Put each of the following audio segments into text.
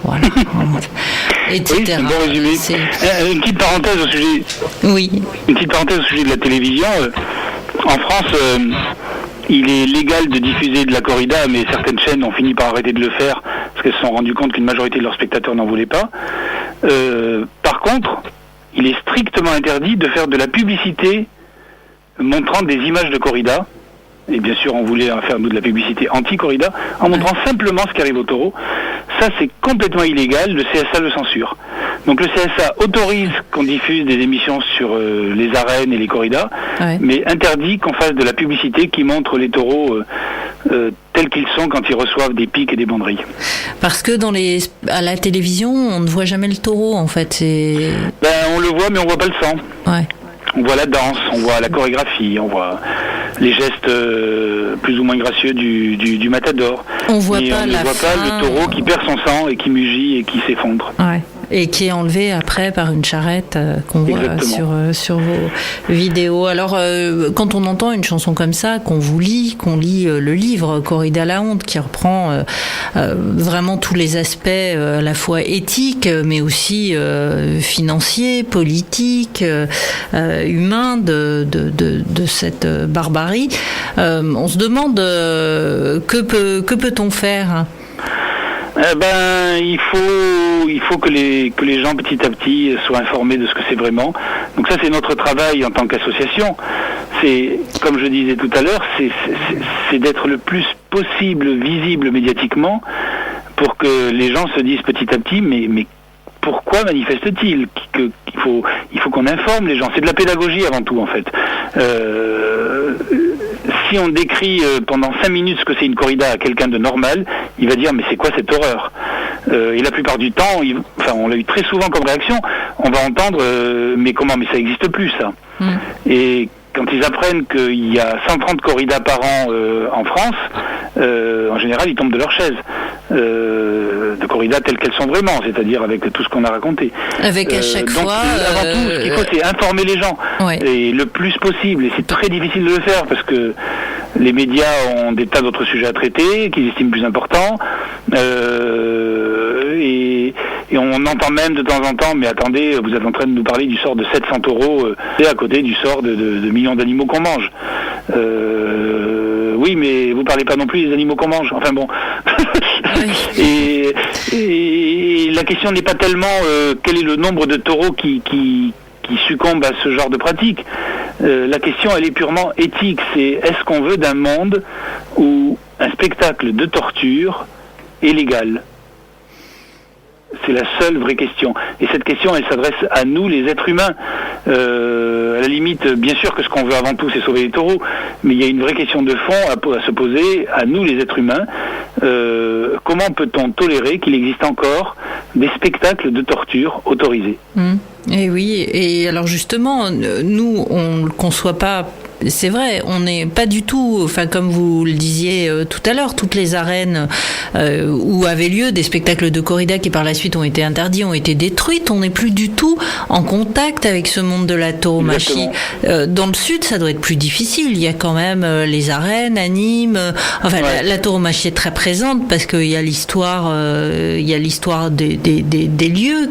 Voilà. Etc. Oui, c'est un bon résumé. Une petite parenthèse au sujet. Oui. Une petite parenthèse au sujet de la télévision. En France, il est légal de diffuser de la corrida, mais certaines chaînes ont fini par arrêter de le faire parce qu'elles se sont rendues compte qu'une majorité de leurs spectateurs n'en voulaient pas. Par contre, il est strictement interdit de faire de la publicité montrant des images de corrida. Et bien sûr, on voulait faire nous de la publicité anti-corrida en montrant simplement ce qui arrive au taureau. Ça, c'est complètement illégal. Le CSA le censure. Donc le CSA autorise qu'on diffuse des émissions sur les arènes et les corridas, mais interdit qu'on fasse de la publicité qui montre les taureaux tels qu'ils sont quand ils reçoivent des piques et des banderilles. Parce que à la télévision, on ne voit jamais le taureau, en fait. On le voit, mais on voit pas le sang. Ouais. On voit la danse, on voit la chorégraphie, on voit les gestes plus ou moins gracieux du matador. On voit pas le taureau qui perd son sang et qui mugit et qui s'effondre. Ouais. Et qui est enlevé après par une charrette qu'on voit sur vos vidéos. Alors, quand on entend une chanson comme ça, qu'on lit le livre Corrida la honte, qui reprend vraiment tous les aspects à la fois éthiques, mais aussi financiers, politiques, humains de cette barbarie, on se demande que peut-on faire ? Il faut que les gens petit à petit soient informés de ce que c'est vraiment. Donc ça, c'est notre travail en tant qu'association. C'est, comme je disais tout à l'heure, c'est d'être le plus possible visible médiatiquement pour que les gens se disent petit à petit, mais pourquoi manifeste-t-il ? Il faut qu'on informe les gens. C'est de la pédagogie avant tout, en fait. Si on décrit pendant 5 minutes ce que c'est une corrida à quelqu'un de normal, il va dire mais c'est quoi cette horreur ? Et la plupart du temps, on l'a eu très souvent comme réaction, on va entendre mais ça n'existe plus ça. Et quand ils apprennent qu'il y a 130 corridas par an en France, en général ils tombent de leur chaise. De corridas telles qu'elles sont vraiment, c'est-à-dire avec tout ce qu'on a raconté. Avec à chaque fois... Avant tout, ce qu'il faut, c'est informer les gens. Ouais. Et le plus possible. Et c'est très difficile de le faire parce que les médias ont des tas d'autres sujets à traiter, qu'ils estiment plus importants. Et on entend même de temps en temps, mais attendez, vous êtes en train de nous parler du sort de 700 taureaux, à côté du sort de millions d'animaux qu'on mange. Oui, mais vous parlez pas non plus des animaux qu'on mange. Enfin bon. Et la question n'est pas tellement quel est le nombre de taureaux qui succombent à ce genre de pratique. La question, elle est purement éthique. C'est est-ce qu'on veut d'un monde où un spectacle de torture est légal ? C'est la seule vraie question. Et cette question, elle s'adresse à nous, les êtres humains. À la limite, bien sûr que ce qu'on veut avant tout, c'est sauver les taureaux, mais il y a une vraie question de fond à se poser à nous, les êtres humains. Comment peut-on tolérer qu'il existe encore des spectacles de torture autorisés ? Et oui, et alors justement, nous, on ne conçoit pas... C'est vrai, on n'est pas du tout, comme vous le disiez tout à l'heure, toutes les arènes où avaient lieu des spectacles de corrida qui par la suite ont été interdits, ont été détruites. On n'est plus du tout en contact avec ce monde de la tauromachie. Dans le sud, ça doit être plus difficile. Il y a quand même les arènes à Nîmes. La tauromachie est très présente parce qu'il y a l'histoire, des lieux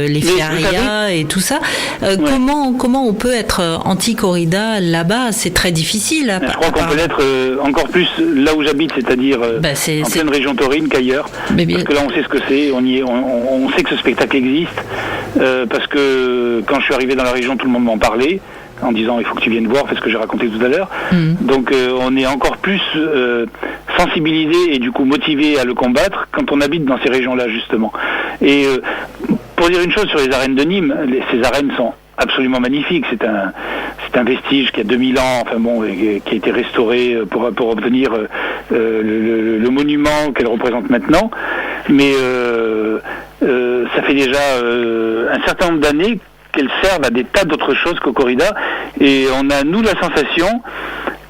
les férias et tout ça. Comment on peut être anti-corrida là-bas? C'est très difficile. Je crois qu'on peut l'être encore plus là où j'habite, c'est-à-dire en pleine région taurine qu'ailleurs. Parce que là, on sait ce que c'est, on sait que ce spectacle existe. Parce que quand je suis arrivé dans la région, tout le monde m'en parlait, en disant il faut que tu viennes voir, c'est ce que j'ai raconté tout à l'heure. Donc on est encore plus sensibilisé et du coup motivé à le combattre quand on habite dans ces régions-là, justement. Et pour dire une chose sur les arènes de Nîmes, ces arènes sont absolument magnifique. C'est un vestige qui a 2000 ans, qui a été restauré pour obtenir le monument qu'elle représente maintenant. Mais ça fait déjà un certain nombre d'années qu'elles servent à des tas d'autres choses qu'au corrida. Et on a, nous, la sensation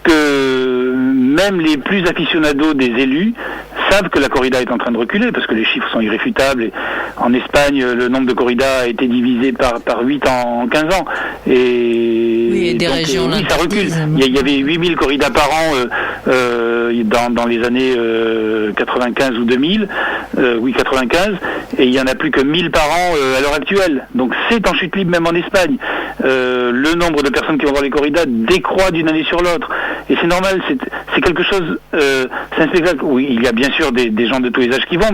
que même les plus aficionados des élus savent que la corrida est en train de reculer, parce que les chiffres sont irréfutables. Et en Espagne, le nombre de corridas a été divisé par 8 en 15 ans. Et des donc, régions oui, ça recule. Il y avait 8000 corridas par an dans les années 95 ou 2000, 95, et il n'y en a plus que 1000 par an à l'heure actuelle. Donc c'est en chute libre même en Espagne. Le nombre de personnes qui vont voir les corridas décroît d'une année sur l'autre. Et c'est normal, c'est quelque chose, c'est un spectacle où il y a bien sûr des gens de tous les âges qui vont,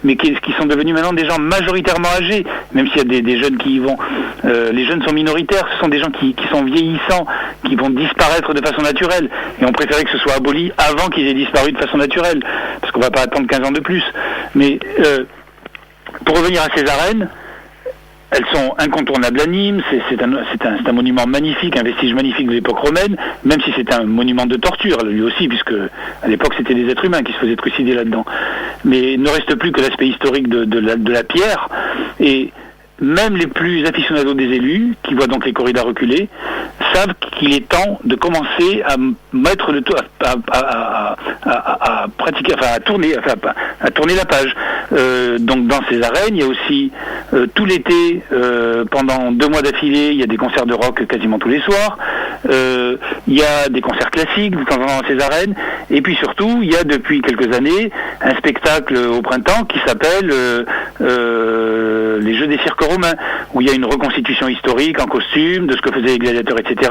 mais qui sont devenus maintenant des gens majoritairement âgés, même s'il y a des jeunes qui y vont. Les jeunes sont minoritaires, ce sont des gens qui sont vieillissants, qui vont disparaître de façon naturelle. Et on préférait que ce soit aboli avant qu'ils aient disparu de façon naturelle, parce qu'on va pas attendre 15 ans de plus. Mais pour revenir à ces arènes, elles sont incontournables à Nîmes, c'est un monument magnifique, un vestige magnifique de l'époque romaine, même si c'est un monument de torture, lui aussi, puisque à l'époque c'était des êtres humains qui se faisaient trucider là-dedans. Mais il ne reste plus que l'aspect historique de la pierre, et même les plus aficionados des élus, qui voient donc les corridas reculer, savent qu'il est temps de commencer à mettre à pratiquer, enfin à tourner la page. Donc dans ces arènes, il y a aussi tout l'été, pendant 2 mois d'affilée, il y a des concerts de rock quasiment tous les soirs. Il y a des concerts classiques de temps en temps dans ces arènes. Et puis surtout, il y a depuis quelques années un spectacle au printemps qui s'appelle les Jeux des cirques romains, où il y a une reconstitution historique en costume de ce que faisaient les gladiateurs, etc.,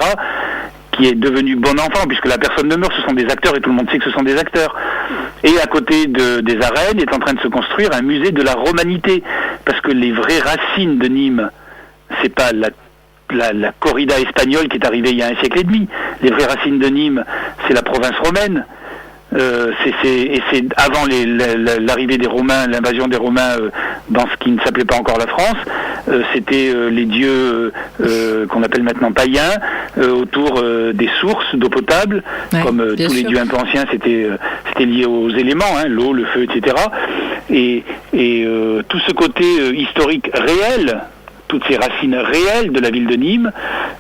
qui est devenu bon enfant, puisque la personne ne meurt, ce sont des acteurs et tout le monde sait que ce sont des acteurs. Et à côté des arènes est en train de se construire un musée de la romanité, parce que les vraies racines de Nîmes, c'est pas la corrida espagnole qui est arrivée il y a 1 siècle et demi. Les vraies racines de Nîmes, c'est la province romaine. C'est avant l'arrivée des Romains, l'invasion des Romains dans ce qui ne s'appelait pas encore la France. C'était les dieux qu'on appelle maintenant païens, autour des sources d'eau potable, comme tous les dieux un peu anciens, c'était lié aux éléments, l'eau, le feu, etc. Et tout ce côté historique réel, toutes ces racines réelles de la ville de Nîmes,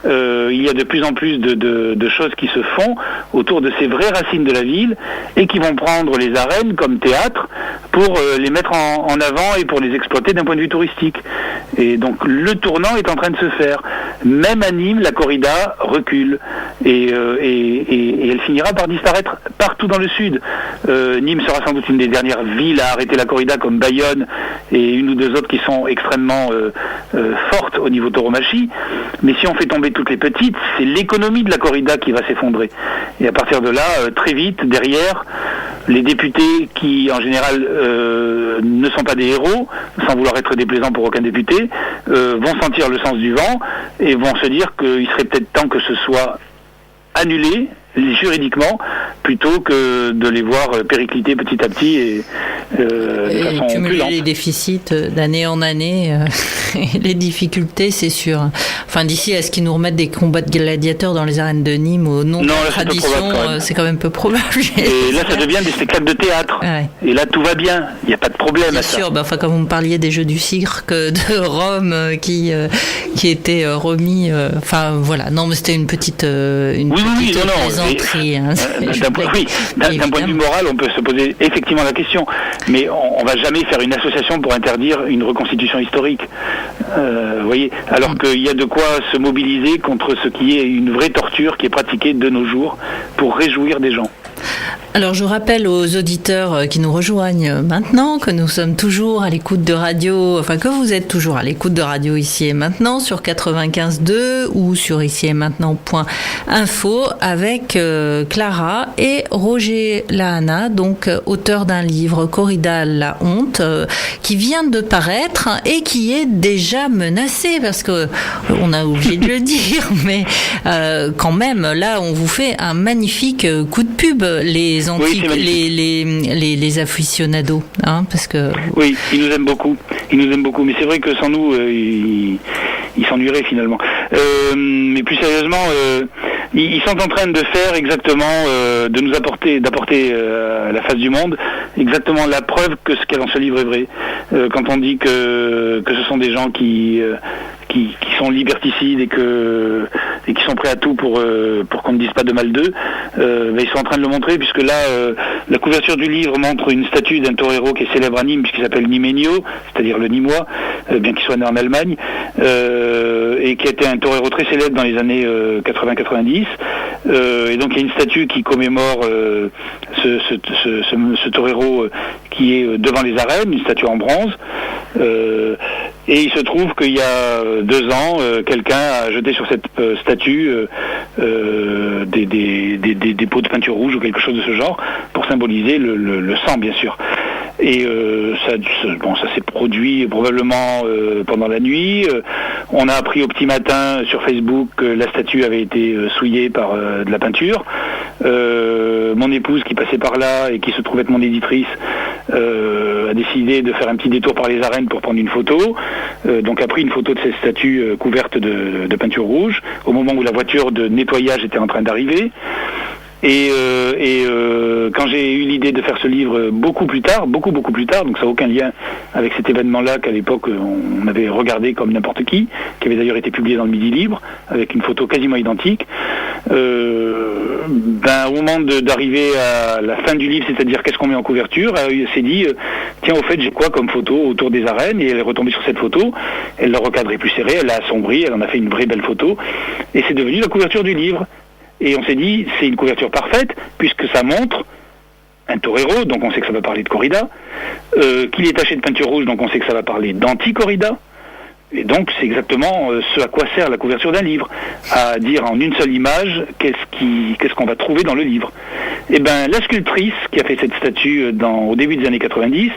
il y a de plus en plus de choses qui se font autour de ces vraies racines de la ville et qui vont prendre les arènes comme théâtre pour les mettre en avant et pour les exploiter d'un point de vue touristique. Et donc le tournant est en train de se faire. Même à Nîmes, la corrida recule et elle finira par disparaître partout dans le sud. Nîmes sera sans doute une des dernières villes à arrêter la corrida, comme Bayonne et une ou deux autres qui sont extrêmement forte au niveau tauromachie, mais si on fait tomber toutes les petites, c'est l'économie de la corrida qui va s'effondrer. Et à partir de là, très vite, derrière, les députés qui, en général, ne sont pas des héros, sans vouloir être déplaisant pour aucun député, vont sentir le sens du vent et vont se dire qu'il serait peut-être temps que ce soit annulé juridiquement, plutôt que de les voir péricliter petit à petit et de façon cumuler les déficits d'année en année, les difficultés, c'est sûr. Enfin, d'ici à ce qu'ils nous remettent des combats de gladiateurs dans les arènes de Nîmes au nom de la tradition, c'est quand même peu probable. Et là, ça devient des spectacles de théâtre. Ouais. Et là, tout va bien. Il n'y a pas de problème à ça. Bien sûr. Enfin, quand vous me parliez des Jeux du cirque de Rome qui étaient remis. Enfin, voilà. Non, mais c'était une petite plaisanterie. D'un point de vue moral, on peut se poser effectivement la question, mais on va jamais faire une association pour interdire une reconstitution historique. Voyez, alors qu'il y a de quoi se mobiliser contre ce qui est une vraie torture qui est pratiquée de nos jours pour réjouir des gens. Alors je rappelle aux auditeurs qui nous rejoignent maintenant que nous sommes toujours à l'écoute de radio, enfin que vous êtes toujours à l'écoute de radio Ici et Maintenant sur 95.2 ou sur icietmaintenant.info avec Clara et Roger Lahana, donc auteur d'un livre Corrida la honte qui vient de paraître et qui est déjà menacé parce que on a oublié de le dire, mais quand même là on vous fait un magnifique coup de pub, les aficionados, parce que... Oui, ils nous aiment beaucoup, mais c'est vrai que sans nous, ils s'ennuieraient finalement. Mais plus sérieusement, ils sont en train de faire exactement, de nous d'apporter à la face du monde, exactement la preuve que ce qu'il y a dans ce livre est vrai. Quand on dit que ce sont des gens qui sont liberticides et que et qui sont prêts à tout pour qu'on ne dise pas de mal d'eux, ils sont en train de le montrer, puisque là, la couverture du livre montre une statue d'un torero qui est célèbre à Nîmes, puisqu'il s'appelle Nimenio, c'est-à-dire le Nîmois, bien qu'il soit né en Allemagne, et qui était un torero très célèbre dans les années 80-90. Et donc il y a une statue qui commémore ce torero qui est devant les arènes, une statue en bronze. Et il se trouve qu'il y a 2 ans, quelqu'un a jeté sur cette statue des pots de peinture rouge ou quelque chose de ce genre, pour symboliser le sang, bien sûr. Et ça s'est produit probablement pendant la nuit. On a appris au petit matin sur Facebook que la statue avait été souillée par de la peinture. Mon épouse, qui passait par là et qui se trouvait être mon éditrice, a décidé de faire un petit détour par les arènes pour prendre une photo. Donc a pris une photo de cette statue couverte de peinture rouge au moment où la voiture de nettoyage était en train d'arriver. Et quand j'ai eu l'idée de faire ce livre beaucoup plus tard, donc ça n'a aucun lien avec cet événement-là qu'à l'époque on avait regardé comme n'importe qui avait d'ailleurs été publié dans le Midi Libre, avec une photo quasiment identique. Au moment d'arriver à la fin du livre, c'est-à-dire qu'est-ce qu'on met en couverture, elle s'est dit, tiens, au fait, j'ai quoi comme photo autour des arènes? Et elle est retombée sur cette photo, elle l'a recadrée plus serrée, elle l'a assombrie, elle en a fait une vraie belle photo, et c'est devenu la couverture du livre. Et on s'est dit, c'est une couverture parfaite, puisque ça montre un torero, donc on sait que ça va parler de corrida, qu'il est taché de peinture rouge, donc on sait que ça va parler d'anti-corrida. Et donc c'est exactement ce à quoi sert la couverture d'un livre, à dire en une seule image qu'est-ce qu'on va trouver dans le livre. Et la sculptrice qui a fait cette statue au début des années 90,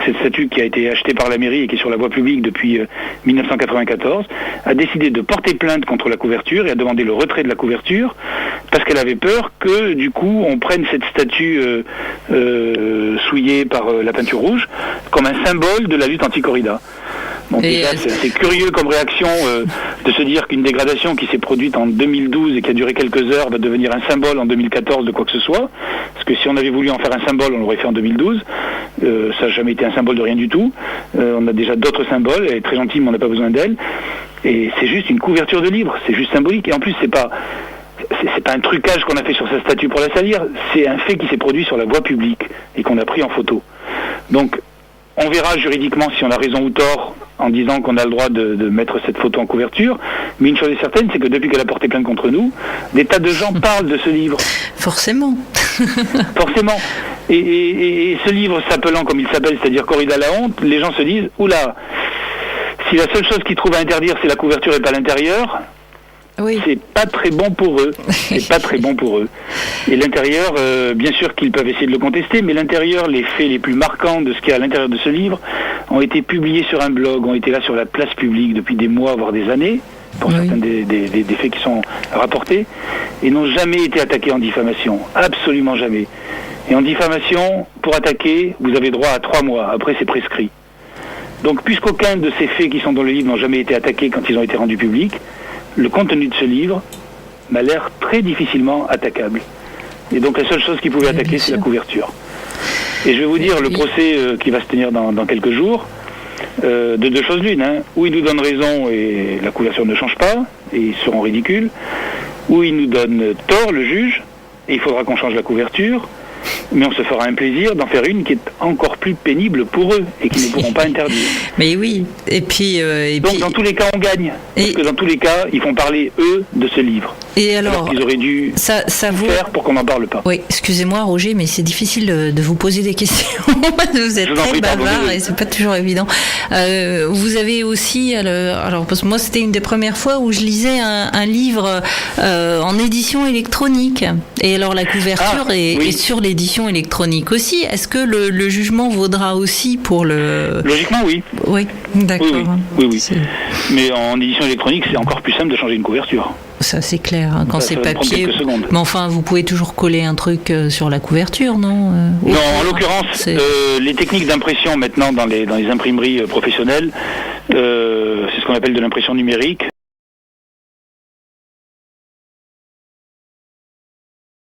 cette statue qui a été achetée par la mairie et qui est sur la voie publique depuis 1994, a décidé de porter plainte contre la couverture et a demandé le retrait de la couverture parce qu'elle avait peur que du coup on prenne cette statue souillée par la peinture rouge comme un symbole de la lutte anti-corrida. Donc déjà, c'est assez curieux comme réaction de se dire qu'une dégradation qui s'est produite en 2012 et qui a duré quelques heures va devenir un symbole en 2014 de quoi que ce soit. Parce que si on avait voulu en faire un symbole, on l'aurait fait en 2012. Ça n'a jamais été un symbole de rien du tout. On a déjà d'autres symboles. Elle est très gentille, mais on n'a pas besoin d'elle. Et c'est juste une couverture de livre. C'est juste symbolique. Et en plus, c'est pas un trucage qu'on a fait sur sa statue pour la salir. C'est un fait qui s'est produit sur la voie publique et qu'on a pris en photo. Donc, on verra juridiquement si on a raison ou tort en disant qu'on a le droit de mettre cette photo en couverture, mais une chose est certaine, c'est que depuis qu'elle a porté plainte contre nous, des tas de gens parlent de ce livre. Forcément. Forcément. Et ce livre s'appelant comme il s'appelle, c'est-à-dire Corrida la honte, les gens se disent, oula, si la seule chose qu'ils trouvent à interdire, c'est la couverture et pas l'intérieur, oui. C'est pas très bon pour eux. C'est pas très bon pour eux. Et l'intérieur, bien sûr qu'ils peuvent essayer de le contester, mais l'intérieur, les faits les plus marquants de ce qu'il y a à l'intérieur de ce livre ont été publiés sur un blog, ont été là sur la place publique depuis des mois, voire des années, pour certains des faits qui sont rapportés, et n'ont jamais été attaqués en diffamation. Absolument jamais. Et en diffamation, pour attaquer, vous avez droit à 3 mois. Après, c'est prescrit. Donc, puisqu'aucun de ces faits qui sont dans le livre n'ont jamais été attaqués quand ils ont été rendus publics, le contenu de ce livre m'a l'air très difficilement attaquable. Et donc la seule chose qui pouvait attaquer, c'est la couverture. Et je vais vous dire, le procès qui va se tenir dans quelques jours, de 2 choses l'une. Ou ils nous donnent raison et la couverture ne change pas, et ils seront ridicules, ou ils nous donnent tort, le juge, et il faudra qu'on change la couverture, mais on se fera un plaisir d'en faire une qui est encore plus pénible pour eux et qu'ils ne pourront pas interdire. Mais oui, donc dans tous les cas on gagne, parce que dans tous les cas ils font parler eux de ce livre. Et alors qu'ils auraient dû faire pour qu'on n'en parle pas. Oui, excusez-moi Roger, mais c'est difficile de vous poser des questions. Vous êtes très bavard et c'est pas toujours évident. Vous avez aussi, alors parce que moi c'était une des premières fois où je lisais un livre en édition électronique. Et alors la couverture est sur l'édition électronique aussi. Est-ce que le jugement vaudra aussi pour le... Logiquement oui. Oui, d'accord. Oui. Mais en édition électronique c'est encore plus simple de changer une couverture. Ça c'est clair, quand c'est papier. Mais enfin, vous pouvez toujours coller un truc sur la couverture, non Non, en l'occurrence, les techniques d'impression maintenant dans les imprimeries professionnelles, c'est ce qu'on appelle de l'impression numérique.